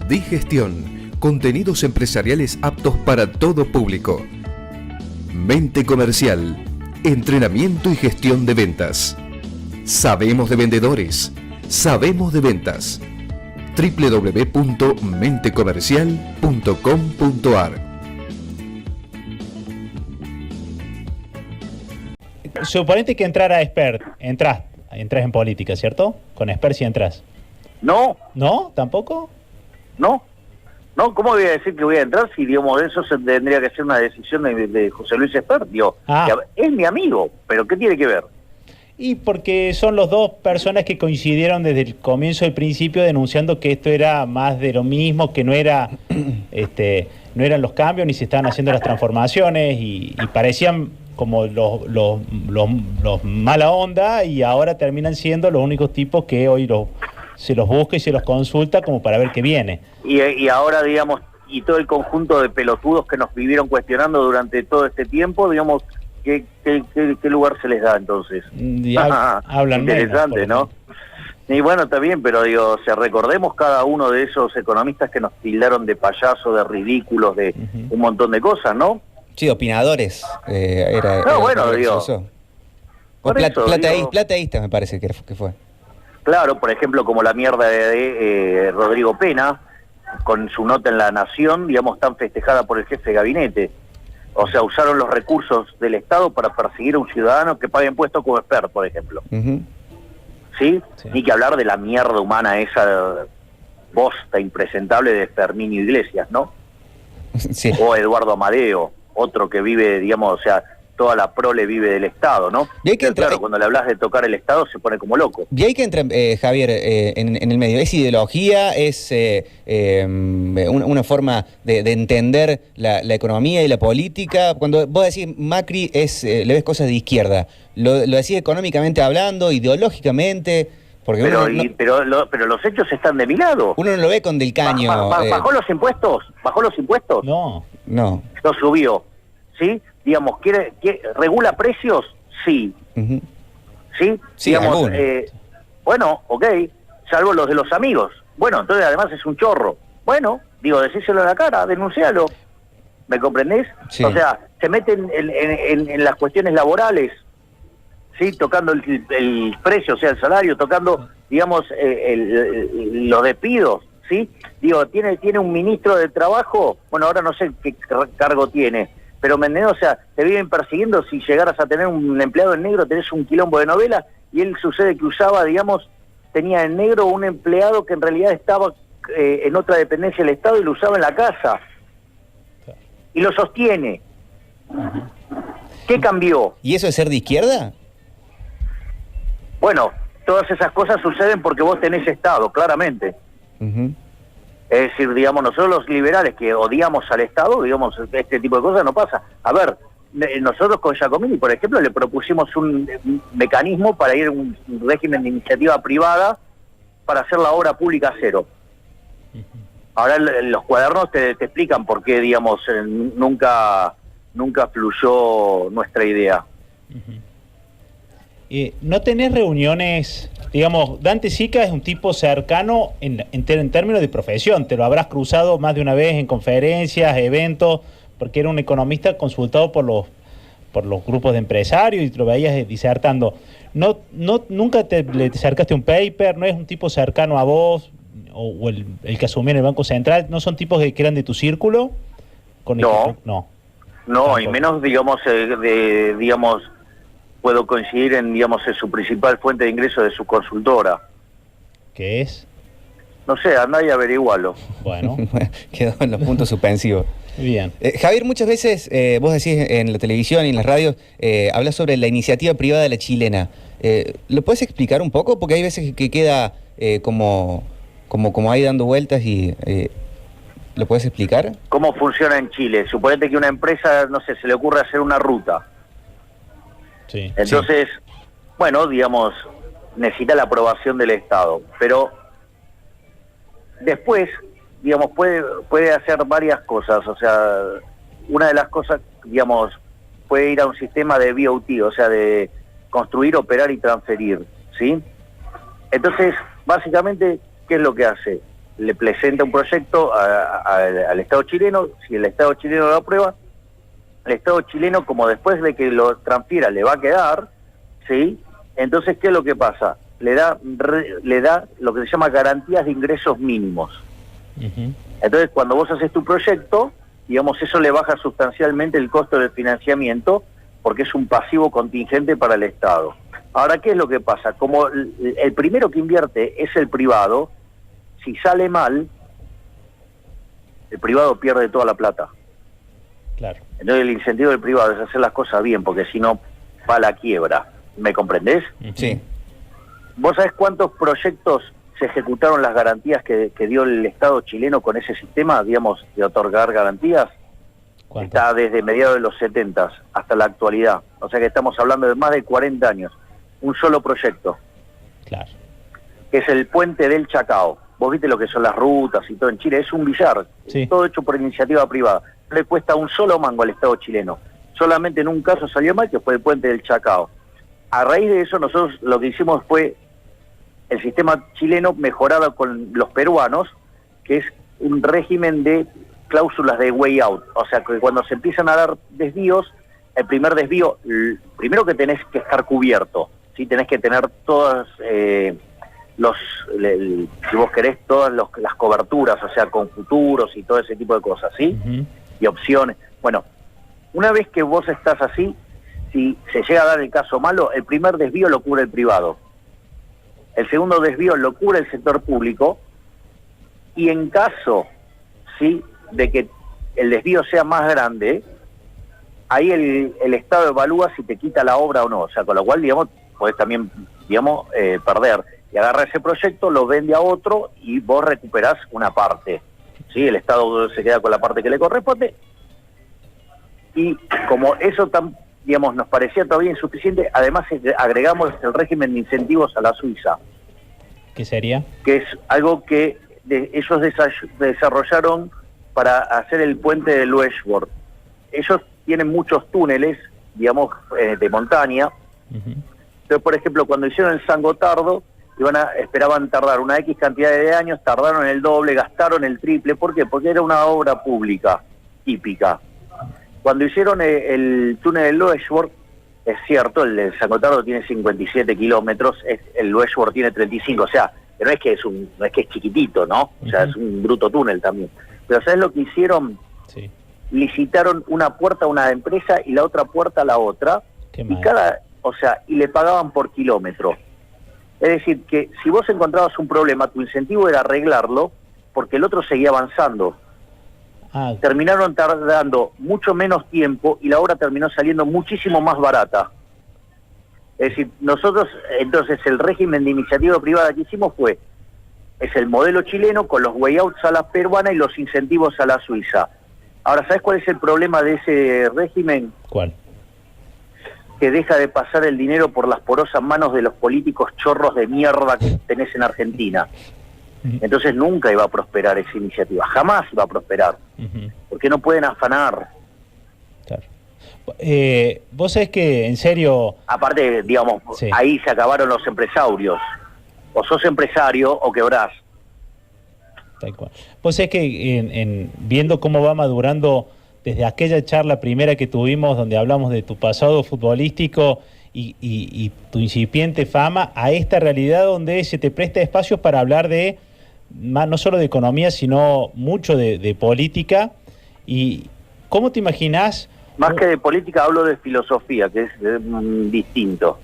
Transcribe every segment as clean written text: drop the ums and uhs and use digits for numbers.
Digestión, contenidos empresariales aptos para todo público. Mente Comercial, entrenamiento y gestión de ventas. Sabemos de vendedores, sabemos de ventas. www.mentecomercial.com.ar. Suponete que entrara Expert, entras en política, ¿cierto? Con Expert sí entras. No. ¿No? ¿Tampoco? No, ¿cómo voy a decir que voy a entrar si, digamos, eso tendría que ser una decisión de José Luis Espert? Es mi amigo, pero ¿qué tiene que ver? Y porque son los dos personas que coincidieron desde el comienzo del principio denunciando que esto era más de lo mismo, que no era no eran los cambios ni se estaban haciendo las transformaciones y parecían como los mala onda y ahora terminan siendo los únicos tipos que hoy se los busca y se los consulta como para ver qué viene. Y ahora, digamos, y todo el conjunto de pelotudos que nos vivieron cuestionando durante todo este tiempo, digamos, ¿qué lugar se les da entonces? Hablan interesante, menos, ¿no? Y bueno, está bien, pero digo, recordemos cada uno de esos economistas que nos tildaron de payasos, de ridículos, de un montón de cosas, ¿no? Sí, opinadores. Plateístas me parece que fue. Claro, por ejemplo, como la mierda de Rodrigo Pena, con su nota en La Nación, digamos, tan festejada por el jefe de gabinete. O sea, usaron los recursos del Estado para perseguir a un ciudadano que paga impuestos como Expert, por ejemplo. ¿Sí? Ni que hablar de la mierda humana, esa bosta impresentable de Ferminio Iglesias, ¿no? Sí. O Eduardo Amadeo, otro que vive, digamos, o sea, toda la prole vive del Estado, ¿no? Y hay que claro, cuando le hablas de tocar el Estado se pone como loco. Y hay que entrar, Javier, en el medio. ¿Es ideología? ¿Es una forma de entender la economía y la política? Cuando vos decís Macri le ves cosas de izquierda, ¿lo decís económicamente hablando, ideológicamente? Porque pero los hechos están de mi lado. Uno no lo ve con Del Caño. ¿Bajó los impuestos? ¿Bajó los impuestos? No. Lo subió, ¿sí? Digamos, ¿regula precios? Sí. ¿Sí? Sí, digamos, bueno, ok, salvo los de los amigos. Bueno, entonces además es un chorro. Bueno, digo, decíselo en la cara, denuncialo. ¿Me comprendés? Sí. O sea, se meten en las cuestiones laborales, ¿sí? Tocando el precio, o sea, el salario, tocando, digamos, los despidos, ¿sí? Digo, tiene un ministro de trabajo, bueno, ahora no sé qué cargo tiene, pero ¿me entendés? O sea, te viven persiguiendo. Si llegaras a tener un empleado en negro, tenés un quilombo de novela, y él sucede que usaba, digamos, tenía en negro un empleado que en realidad estaba en otra dependencia del Estado y lo usaba en la casa. Y lo sostiene. ¿Qué cambió? ¿Y eso es ser de izquierda? Bueno, todas esas cosas suceden porque vos tenés Estado, claramente. Es decir, digamos, nosotros los liberales que odiamos al Estado, digamos, este tipo de cosas no pasa. A ver, nosotros con Giacomini, por ejemplo, le propusimos un mecanismo para ir a un régimen de iniciativa privada para hacer la obra pública cero. Ahora los cuadernos te explican por qué, digamos, nunca fluyó nuestra idea. ¿No tenés reuniones? Digamos, Dante Sica es un tipo cercano en términos de profesión. Te lo habrás cruzado más de una vez en conferencias, eventos, porque era un economista consultado por los grupos de empresarios y te lo veías disertando. ¿Nunca le acercaste un paper? ¿No es un tipo cercano a vos? ¿O el que asumió en el Banco Central? ¿No son tipos que eran de tu círculo? No, y menos, digamos, digamos, puedo coincidir en su principal fuente de ingreso de su consultora. ¿Qué es? No sé, andá y averigualo. Bueno. Quedó en los puntos suspensivos. Bien. Javier, muchas veces vos decís en la televisión y en las radios, hablas sobre la iniciativa privada de la chilena. ¿Lo puedes explicar un poco? Porque hay veces que queda como ahí dando vueltas y... ¿Lo puedes explicar? ¿Cómo funciona en Chile? Suponete que una empresa, no sé, se le ocurre hacer una ruta. Sí. Entonces, bueno, digamos, necesita la aprobación del Estado, pero después, digamos, puede hacer varias cosas. O sea, una de las cosas, digamos, puede ir a un sistema de BOT, o sea, de construir, operar y transferir, ¿sí? Entonces, básicamente, ¿qué es lo que hace? le presenta un proyecto al Estado chileno. Si el Estado chileno lo aprueba, el Estado chileno, como después de que lo transfiera le va a quedar, ¿sí? Entonces, ¿qué es lo que pasa? Le da lo que se llama garantías de ingresos mínimos. Ujú. Entonces, cuando vos haces tu proyecto, digamos, eso le baja sustancialmente el costo del financiamiento, porque es un pasivo contingente para el Estado. Ahora, ¿qué es lo que pasa? Como el primero que invierte es el privado, si sale mal, el privado pierde toda la plata. Claro. Entonces el incentivo del privado es hacer las cosas bien, porque si no, va a la quiebra. ¿Me comprendés? Ujú. Sí. ¿Vos sabés cuántos proyectos se ejecutaron las garantías que dio el Estado chileno con ese sistema, digamos, de otorgar garantías? ¿Cuánto? Está desde mediados de los 70 hasta la actualidad. O sea que estamos hablando de más de 40 años. Un solo proyecto, Claro. que es el puente del Chacao. Vos viste lo que son las rutas y todo en Chile. Es un billar, Sí. todo hecho por iniciativa privada. No le cuesta un solo mango al Estado chileno. Solamente en un caso salió mal, que fue el puente del Chacao. A raíz de eso, nosotros lo que hicimos fue el sistema chileno mejorado con los peruanos, que es un régimen de cláusulas de way out. O sea, que cuando se empiezan a dar desvíos, el primer desvío, primero que tenés que estar cubierto, ¿sí? Tenés que tener todas si vos querés, todas las coberturas, o sea, con futuros y todo ese tipo de cosas, ¿sí? Ujú. Y opciones. Bueno, una vez que vos estás así, si se llega a dar el caso malo, el primer desvío lo cubre el privado. El segundo desvío lo cubre el sector público, y en caso, ¿sí?, de que el desvío sea más grande, ahí el Estado evalúa si te quita la obra o no. O sea, con lo cual, digamos, podés también, digamos, perder. Y agarra ese proyecto, lo vende a otro y vos recuperás una parte. ¿Sí? El Estado se queda con la parte que le corresponde. Y como eso, digamos, nos parecía todavía insuficiente, además agregamos el régimen de incentivos a la Suiza, ¿Qué sería? que es algo que ellos desarrollaron para hacer el puente de Lueshborg. Ellos tienen muchos túneles, digamos, de montaña. Ujú. Entonces, por ejemplo, cuando hicieron el San Gotardo, esperaban tardar una X cantidad de años, tardaron el doble, gastaron el triple. ¿Por qué? Porque era una obra pública, típica. Cuando hicieron el túnel de Lueshborg, es cierto, el de San Gotardo tiene 57 kilómetros, el Lueshborg tiene 35, o sea, no es que es chiquitito, ¿no? O sea, Ujú. es un bruto túnel también. Pero ¿sabes lo que hicieron? Sí. Licitaron una puerta a una empresa y la otra puerta a la otra, Qué y mal. y le pagaban por kilómetro. Es decir, que si vos encontrabas un problema, tu incentivo era arreglarlo, porque el otro seguía avanzando. Ah, Terminaron tardando mucho menos tiempo y la obra terminó saliendo muchísimo más barata. Es decir, nosotros, entonces, el régimen de iniciativa privada que hicimos es el modelo chileno con los way outs a la peruana y los incentivos a la suiza. Ahora, ¿sabes cuál es el problema de ese régimen? ¿cuál? Que deja de pasar el dinero por las porosas manos de los políticos chorros de mierda que tenés en Argentina. Entonces nunca iba a prosperar esa iniciativa, jamás iba a prosperar, Ujú. porque no pueden afanar. Claro. Vos sabés que, en serio, Aparte, digamos, Sí. ahí se acabaron los empresarios. O sos empresario o quebrás. tal cual. Vos sabés que viendo cómo va madurando desde aquella charla primera que tuvimos, donde hablamos de tu pasado futbolístico y tu incipiente fama, a esta realidad donde se te presta espacios para hablar de, no solo de economía, sino mucho de política. ¿Y cómo te imaginás? Más que de política hablo de filosofía, que es distinto.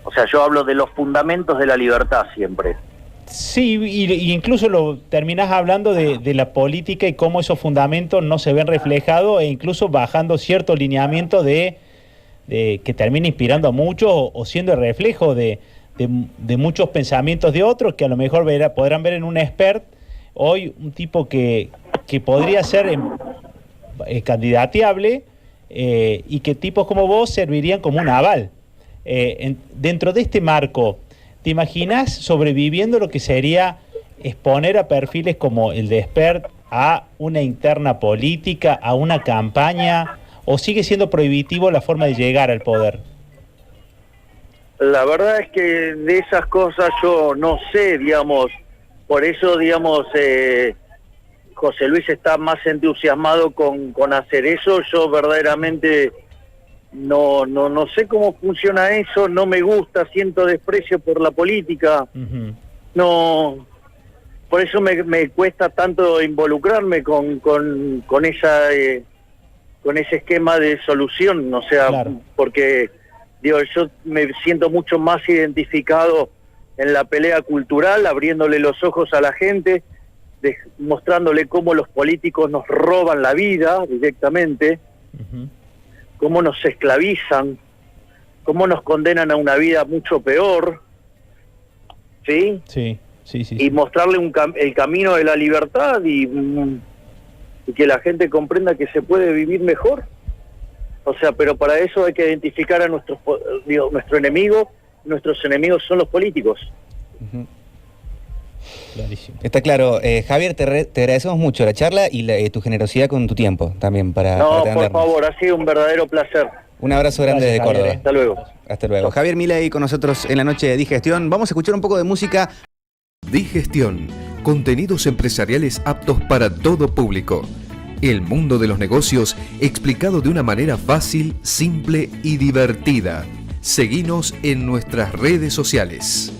O sea, yo hablo de los fundamentos de la libertad siempre. Sí, y incluso lo terminás hablando de la política y cómo esos fundamentos no se ven reflejados, e incluso bajando cierto lineamiento de que termina inspirando a muchos o siendo el reflejo de muchos pensamientos de otros que a lo mejor podrán ver en un expert hoy un tipo que podría ser candidateable, y que tipos como vos servirían como un aval. Dentro de este marco, ¿te imaginás sobreviviendo lo que sería exponer a perfiles como el de expert a una interna política, a una campaña, o sigue siendo prohibitivo la forma de llegar al poder? La verdad es que de esas cosas yo no sé, digamos, por eso, digamos, José Luis está más entusiasmado con hacer eso. Yo verdaderamente no sé cómo funciona eso, no me gusta, siento desprecio por la política. Ujú. No, por eso me cuesta tanto involucrarme con esa con ese esquema de solución, o sea, Claro. porque digo, yo me siento mucho más identificado en la pelea cultural, abriéndole los ojos a la gente, mostrándole cómo los políticos nos roban la vida directamente, Ujú. cómo nos esclavizan, cómo nos condenan a una vida mucho peor, ¿sí? Sí, sí, sí. Y sí. mostrarle el camino de la libertad y que la gente comprenda que se puede vivir mejor. O sea, pero para eso hay que identificar a nuestro enemigo. Nuestros enemigos son los políticos. Ujú. Clarísimo. Está claro. Javier, te agradecemos mucho la charla y tu generosidad con tu tiempo también para No, por atendernos. favor, ha sido un verdadero placer. Un abrazo grande Gracias, desde Javier. Córdoba. Hasta luego. Hasta luego. Javier Milei con nosotros en la noche de Digestión. Vamos a escuchar un poco de música. Digestión. Contenidos empresariales aptos para todo público. El mundo de los negocios explicado de una manera fácil, simple y divertida. Seguinos en nuestras redes sociales.